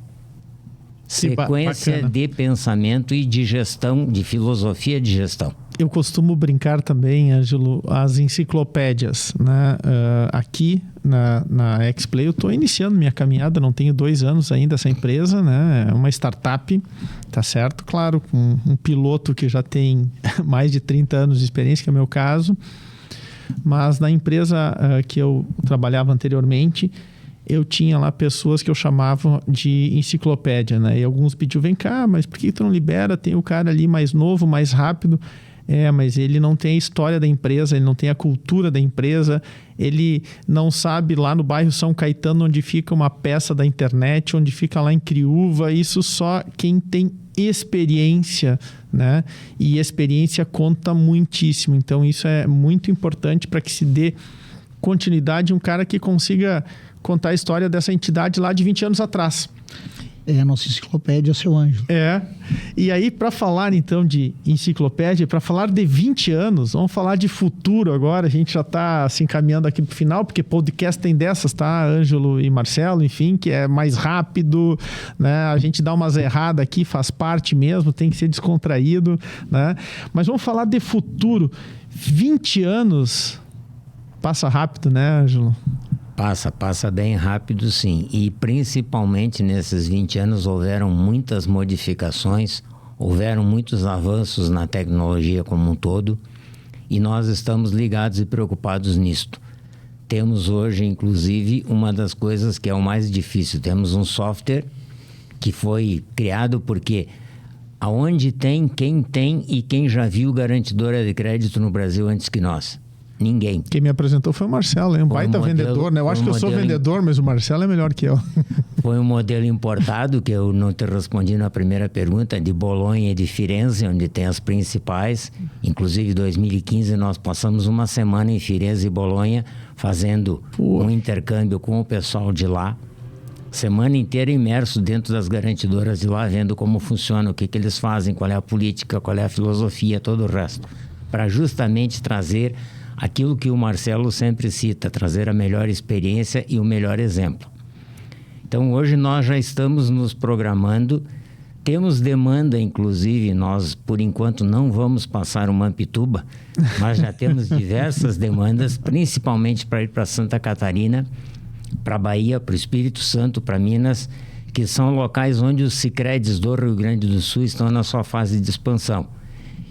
Sequência de pensamento e de gestão, de filosofia de gestão. Eu costumo brincar também, Ângelo, as enciclopédias, né? Aqui na X-Play eu estou iniciando minha caminhada, não tenho 2 anos ainda essa empresa, né? É uma startup, tá certo? Claro, com um piloto que já tem mais de 30 anos de experiência, que é o meu caso. Mas na empresa que eu trabalhava anteriormente, eu tinha lá pessoas que eu chamava de enciclopédia, né? E alguns pediam, vem cá, mas por que tu não libera? Tem o cara ali mais novo, mais rápido. Mas ele não tem a história da empresa, ele não tem a cultura da empresa, ele não sabe lá no bairro São Caetano onde fica uma peça da internet, onde fica lá em Criúva. Isso só quem tem experiência, né? E experiência conta muitíssimo. Então isso é muito importante para que se dê continuidade, um cara que consiga contar a história dessa entidade lá de 20 anos atrás. A nossa enciclopédia, seu Ângelo. E aí, para falar então de enciclopédia, para falar de 20 anos, vamos falar de futuro agora. A gente já está se encaminhando aqui para o final, porque podcast tem dessas, tá? Ângelo e Marcelo, enfim, que é mais rápido, né? A gente dá umas erradas aqui, faz parte mesmo, tem que ser descontraído, né? Mas vamos falar de futuro. 20 anos passa rápido, né, Ângelo? Passa bem rápido, sim. E principalmente nesses 20 anos houveram muitas modificações, houveram muitos avanços na tecnologia como um todo, e nós estamos ligados e preocupados nisto. Temos hoje, inclusive, uma das coisas que é o mais difícil. Temos um software que foi criado porque aonde tem, quem tem e quem já viu garantidora de crédito no Brasil antes que nós? Ninguém. Quem me apresentou foi o Marcelo, hein? Um baita vendedor, né? Eu acho que eu sou vendedor, mas o Marcelo é melhor que eu. Foi um modelo importado, que eu não te respondi na primeira pergunta, de Bolonha e de Firenze, onde tem as principais. Inclusive, em 2015, nós passamos uma semana em Firenze e Bolonha, fazendo um intercâmbio com o pessoal de lá. Semana inteira imerso dentro das garantidoras de lá, vendo como funciona, o que eles fazem, qual é a política, qual é a filosofia, todo o resto. Para justamente trazer aquilo que o Marcelo sempre cita, trazer a melhor experiência e o melhor exemplo. Então, hoje nós já estamos nos programando, temos demanda, inclusive, nós, por enquanto, não vamos passar o Mampituba, mas já temos diversas demandas, principalmente para ir para Santa Catarina, para Bahia, para o Espírito Santo, para Minas, que são locais onde os Sicredes do Rio Grande do Sul estão na sua fase de expansão.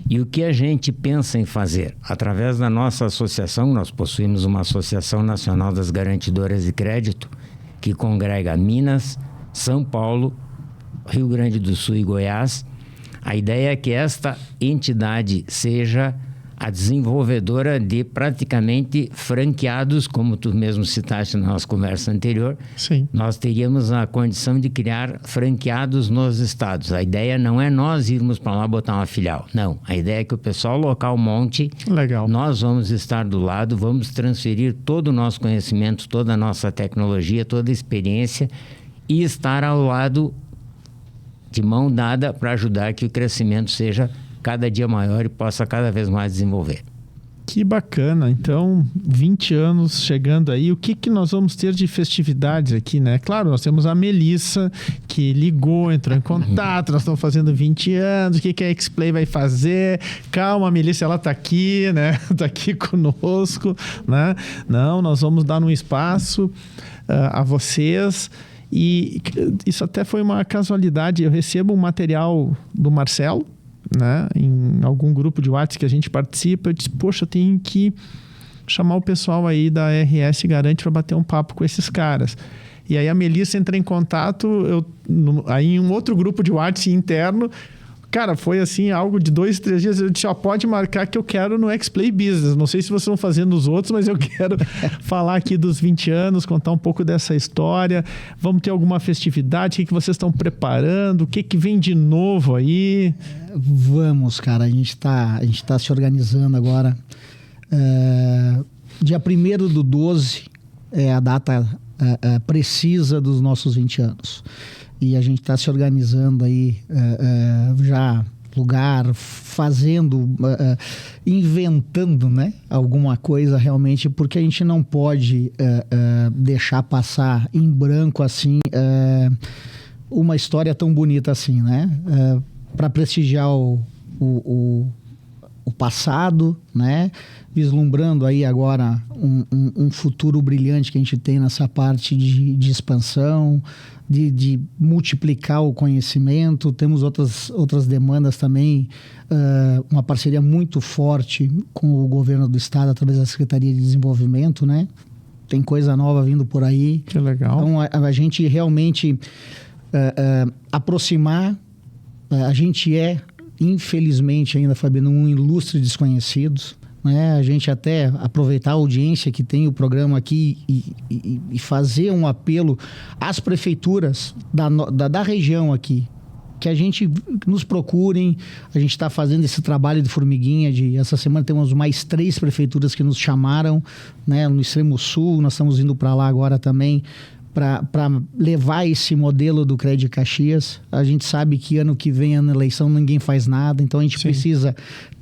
E o que a gente pensa em fazer? Através da nossa associação, nós possuímos uma Associação Nacional das Garantidoras de Crédito, que congrega Minas, São Paulo, Rio Grande do Sul e Goiás. A ideia é que esta entidade seja a desenvolvedora de praticamente franqueados, como tu mesmo citaste na nossa conversa anterior. Sim. Nós teríamos a condição de criar franqueados nos estados. A ideia não é nós irmos para lá botar uma filial. Não, a ideia é que o pessoal local monte. Legal. Nós vamos estar do lado, vamos transferir todo o nosso conhecimento, toda a nossa tecnologia, toda a experiência e estar ao lado de mão dada para ajudar que o crescimento seja cada dia maior e possa cada vez mais desenvolver. Que bacana. Então, 20 anos chegando aí. O que nós vamos ter de festividades aqui, né? Claro, nós temos a Melissa, que ligou, entrou em contato. Nós estamos fazendo 20 anos. O que a X-Play vai fazer? Calma, a Melissa, ela está aqui, né? Está aqui conosco, né? Não, nós vamos dar um espaço a vocês. E isso até foi uma casualidade. Eu recebo um material do Marcelo, né, em algum grupo de WhatsApp que a gente participa. Eu disse, poxa, eu tenho que chamar o pessoal aí da RS Garante para bater um papo com esses caras. E aí a Melissa entra em contato, aí em um outro grupo de WhatsApp interno, cara, foi assim, algo de 2, 3 dias, eu disse, pode marcar que eu quero no X-Play Business. Não sei se vocês vão fazer nos outros, mas eu quero falar aqui dos 20 anos, contar um pouco dessa história. Vamos ter alguma festividade? O que vocês estão preparando? O que vem de novo aí? Vamos, cara, a gente tá se organizando agora. Dia 1º/12 é a data precisa dos nossos 20 anos. E a gente está se organizando aí, já lugar, fazendo, inventando, né, alguma coisa realmente, porque a gente não pode deixar passar em branco assim uma história tão bonita assim, né? Para prestigiar o passado, né? Vislumbrando aí agora um futuro brilhante que a gente tem nessa parte de expansão, de multiplicar o conhecimento. Temos outras demandas também, uma parceria muito forte com o governo do estado através da Secretaria de Desenvolvimento, né? Tem coisa nova vindo por aí. Que legal. Então a gente realmente aproximar, a gente infelizmente ainda, Fabiano, um ilustre desconhecido, né? A gente até aproveitar a audiência que tem o programa aqui e fazer um apelo às prefeituras da região aqui, que a gente nos procurem. A gente está fazendo esse trabalho de formiguinha. Essa semana temos mais 3 prefeituras que nos chamaram, né? No extremo sul, nós estamos indo para lá agora também, para levar esse modelo do Crédito Caxias. A gente sabe que ano que vem, ano de eleição, ninguém faz nada, então a gente precisa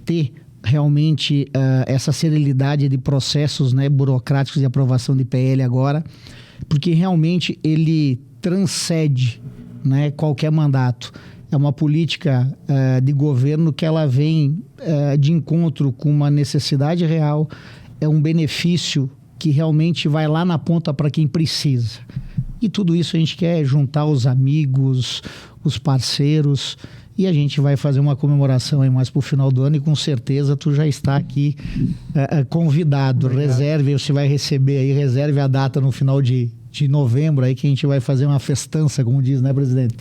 ter realmente essa celeridade de processos, né, burocráticos de aprovação de PL agora, porque realmente ele transcende, né, qualquer mandato. É uma política de governo que ela vem de encontro com uma necessidade real, é um benefício que realmente vai lá na ponta para quem precisa. E tudo isso a gente quer juntar os amigos, os parceiros, e a gente vai fazer uma comemoração aí mais pro final do ano, e com certeza tu já está aqui convidado. Obrigado. Reserve, você vai receber aí, reserve a data no final de novembro aí, que a gente vai fazer uma festança, como diz, né, presidente?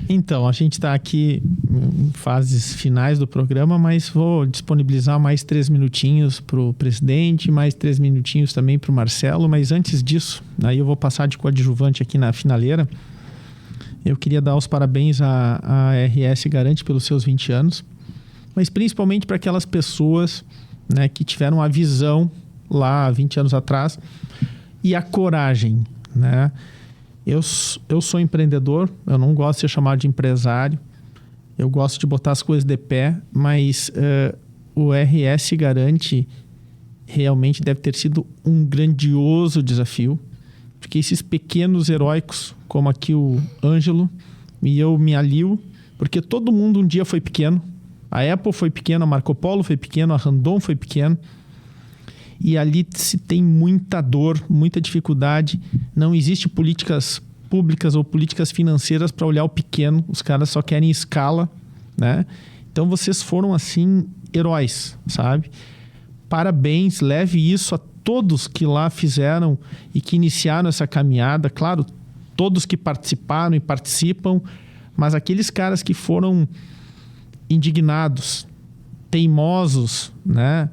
Então, a gente está aqui em fases finais do programa, mas vou disponibilizar mais 3 minutinhos para o presidente, mais 3 minutinhos também para o Marcelo, mas antes disso, aí eu vou passar de coadjuvante aqui na finaleira. Eu queria dar os parabéns à RS Garante pelos seus 20 anos, mas principalmente para aquelas pessoas, né, que tiveram a visão lá há 20 anos atrás e a coragem, né? Eu sou empreendedor, eu não gosto de ser chamado de empresário, eu gosto de botar as coisas de pé, mas o RS Garante realmente deve ter sido um grandioso desafio, porque esses pequenos heróicos, como aqui o Ângelo, e eu me alio, porque todo mundo um dia foi pequeno. A Apple foi pequena, a Marco Polo foi pequeno, a Randon foi pequeno. E ali se tem muita dor, muita dificuldade. Não existe políticas públicas ou políticas financeiras para olhar o pequeno. Os caras só querem escala, né? Então vocês foram, assim, heróis, sabe? Parabéns, leve isso a todos que lá fizeram e que iniciaram essa caminhada. Claro, todos que participaram e participam, mas aqueles caras que foram indignados, teimosos, né?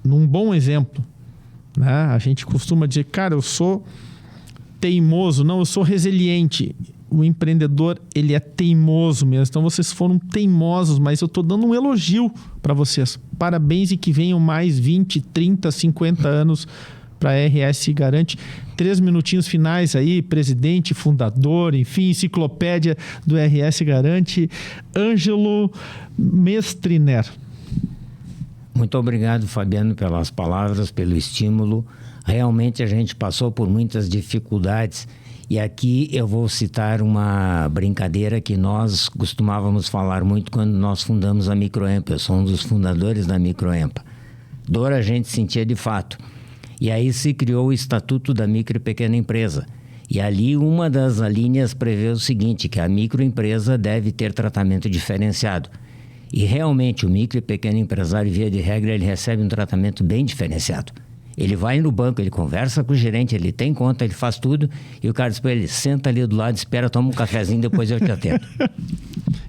Num bom exemplo, né? A gente costuma dizer, cara, eu sou teimoso. Não, eu sou resiliente. O empreendedor, ele é teimoso mesmo. Então vocês foram teimosos, mas eu estou dando um elogio para vocês. Parabéns, e que venham mais 20, 30, 50 anos para a RS Garante. 3 minutinhos finais aí, presidente, fundador, enfim, enciclopédia do RS Garante, Ângelo Mestriner. Muito obrigado, Fabiano, pelas palavras, pelo estímulo. Realmente a gente passou por muitas dificuldades, e aqui eu vou citar uma brincadeira que nós costumávamos falar muito quando nós fundamos a Microempa. Eu sou um dos fundadores da Microempa. Dor a gente sentia de fato. E aí se criou o Estatuto da Micro e Pequena Empresa. E ali uma das linhas prevê o seguinte, que a microempresa deve ter tratamento diferenciado. E realmente o micro e pequeno empresário, via de regra, ele recebe um tratamento bem diferenciado. Ele vai no banco, ele conversa com o gerente, ele tem conta, ele faz tudo, e o cara diz para ele, senta ali do lado, espera, toma um cafezinho, depois eu te atendo.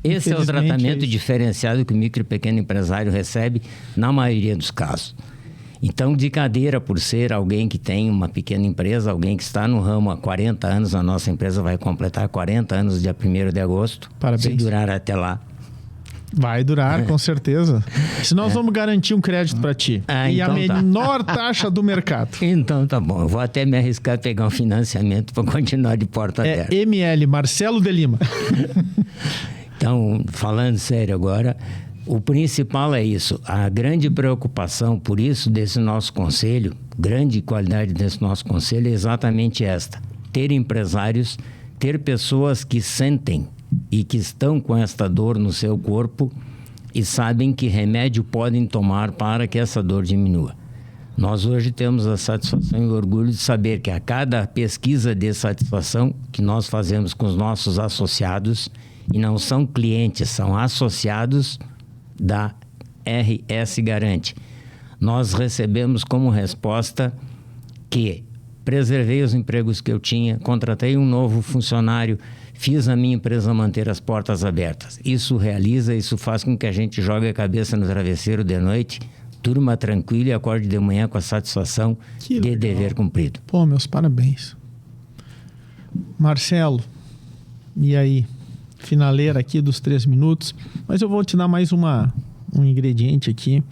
Esse é o tratamento diferenciado que o micro e pequeno empresário recebe na maioria dos casos. Então, de cadeira, por ser alguém que tem uma pequena empresa, alguém que está no ramo há 40 anos, a nossa empresa vai completar 40 anos dia 1º de agosto. Parabéns. Se durar até lá. Vai durar, com certeza. Se nós vamos garantir um crédito para ti. E então a menor taxa do mercado. Então tá bom. Eu vou até me arriscar a pegar um financiamento para continuar de porta aberta. ML, Marcelo de Lima. Então, falando sério agora, o principal é isso. A grande preocupação, por isso, desse nosso conselho, grande qualidade desse nosso conselho é exatamente esta. Ter empresários, ter pessoas que sentem e que estão com esta dor no seu corpo e sabem que remédio podem tomar para que essa dor diminua. Nós hoje temos a satisfação e o orgulho de saber que a cada pesquisa de satisfação que nós fazemos com os nossos associados, e não são clientes, são associados da RS Garante, nós recebemos como resposta que preservei os empregos que eu tinha, contratei um novo funcionário, fiz a minha empresa manter as portas abertas. Isso realiza, isso faz com que a gente jogue a cabeça no travesseiro de noite, durma tranquilo e acorde de manhã com a satisfação de dever cumprido. Pô, meus parabéns. Marcelo, e aí? Finaleira aqui dos 3 minutos, mas eu vou te dar mais um ingrediente aqui.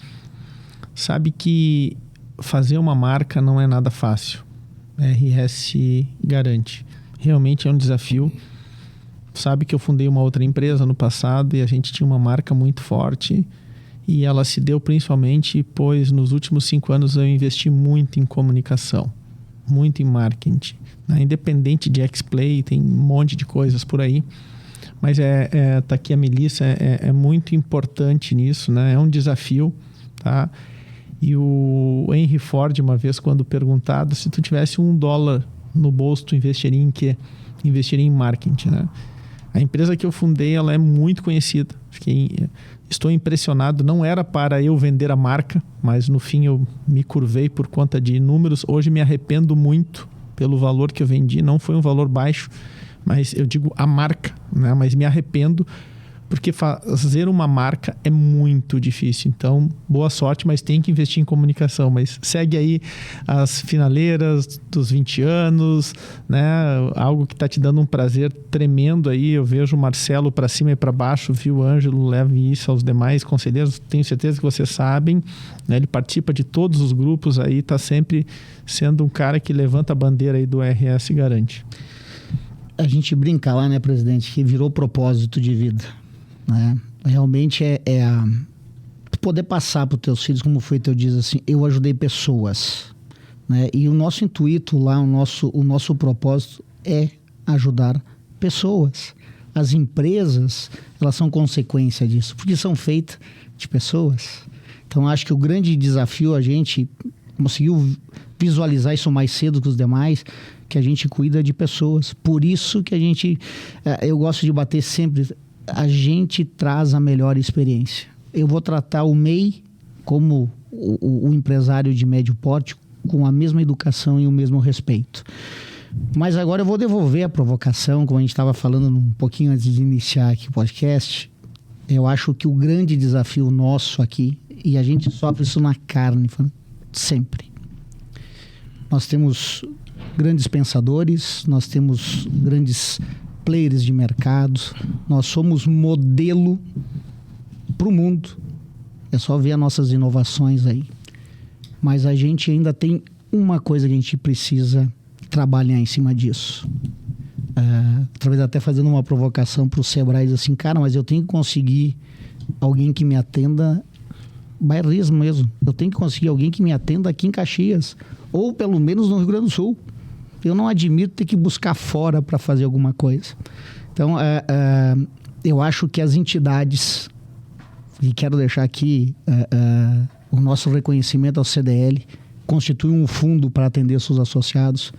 Sabe que fazer uma marca não é nada fácil. RS Garante. Realmente é um desafio. Sabe que eu fundei uma outra empresa no passado e a gente tinha uma marca muito forte e ela se deu principalmente pois nos últimos 5 anos eu investi muito em comunicação, muito em marketing. Independente de X-Play, tem um monte de coisas por aí. Mas tá aqui a Melissa, é muito importante nisso, né? É um desafio, tá? E o Henry Ford, uma vez, quando perguntado se tu tivesse $1 no bolso, tu investiria em quê? Investiria em marketing, né? A empresa que eu fundei, ela é muito conhecida. Estou impressionado. Não era para eu vender a marca, mas no fim eu me curvei por conta de números. Hoje me arrependo muito pelo valor que eu vendi. Não foi um valor baixo, mas eu digo a marca, né? Mas me arrependo porque fazer uma marca é muito difícil. Então, boa sorte, mas tem que investir em comunicação. Mas segue aí as finaleiras dos 20 anos, né? Algo que está te dando um prazer tremendo aí. Eu vejo o Marcelo para cima e para baixo, viu? O Ângelo, leve isso aos demais conselheiros. Tenho certeza que vocês sabem, né? Ele participa de todos os grupos aí, está sempre sendo um cara que levanta a bandeira aí do RS Garante. A gente brinca lá, né, presidente, que virou propósito de vida, né? Realmente poder passar para os teus filhos, como foi teu diz assim, eu ajudei pessoas, né? E o nosso intuito lá, o nosso propósito é ajudar pessoas. As empresas, elas são consequência disso, porque são feitas de pessoas. Então, acho que o grande desafio, a gente conseguiu visualizar isso mais cedo que os demais, que a gente cuida de pessoas. Por isso que eu gosto de bater sempre, a gente traz a melhor experiência. Eu vou tratar o MEI como o empresário de médio porte com a mesma educação e o mesmo respeito. Mas agora eu vou devolver a provocação, como a gente estava falando um pouquinho antes de iniciar aqui o podcast. Eu acho que o grande desafio nosso aqui, e a gente sofre isso na carne, sempre. Nós temos grandes pensadores, nós temos grandes players de mercado, nós somos modelo para o mundo. É só ver as nossas inovações aí. Mas a gente ainda tem uma coisa que a gente precisa trabalhar em cima disso. Talvez até fazendo uma provocação para o Sebrae, assim, cara, mas eu tenho que conseguir alguém que me atenda bairrismo mesmo. Eu tenho que conseguir alguém que me atenda aqui em Caxias, ou pelo menos no Rio Grande do Sul. Eu não admito ter que buscar fora para fazer alguma coisa. Então, eu acho que as entidades, e quero deixar aqui o nosso reconhecimento ao CDL, constitui um fundo para atender seus associados,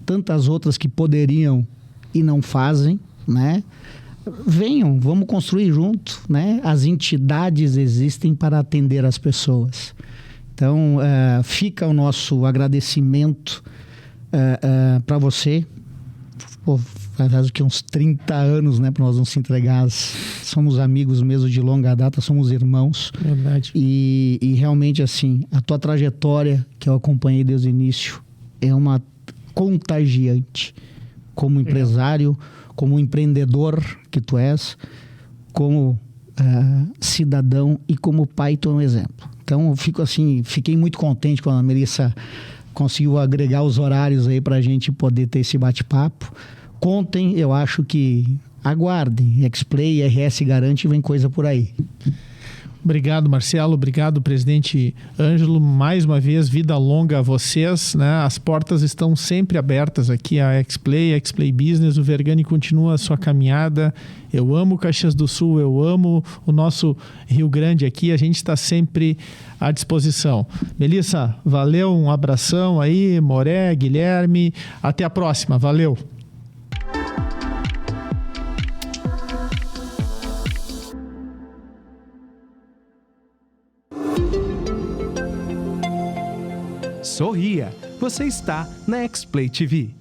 tantas outras que poderiam e não fazem, né? venham, vamos construir junto, né? As entidades existem para atender as pessoas. Então, fica o nosso agradecimento para você. Pô, faz o que, uns 30 anos, né, para nós não se entregar. Somos amigos mesmo de longa data, somos irmãos. Verdade. E realmente, assim, a tua trajetória, que eu acompanhei desde o início, é uma contagiante. Como empresário, como empreendedor que tu és, como cidadão e como pai, tu é um exemplo. Então, eu fiquei muito contente quando a Melissa conseguiu agregar os horários aí para a gente poder ter esse bate-papo. Contem, eu acho que aguardem. X-Play, RS Garante, vem coisa por aí. Obrigado, Marcelo. Obrigado, presidente Ângelo. Mais uma vez, vida longa a vocês, né? As portas estão sempre abertas aqui, a X-Play Business. O Vergani continua a sua caminhada. Eu amo Caxias do Sul, eu amo o nosso Rio Grande aqui. A gente está sempre à disposição. Melissa, valeu, um abração aí. Moré, Guilherme. Até a próxima. Valeu. Sorria, você está na X-Play TV.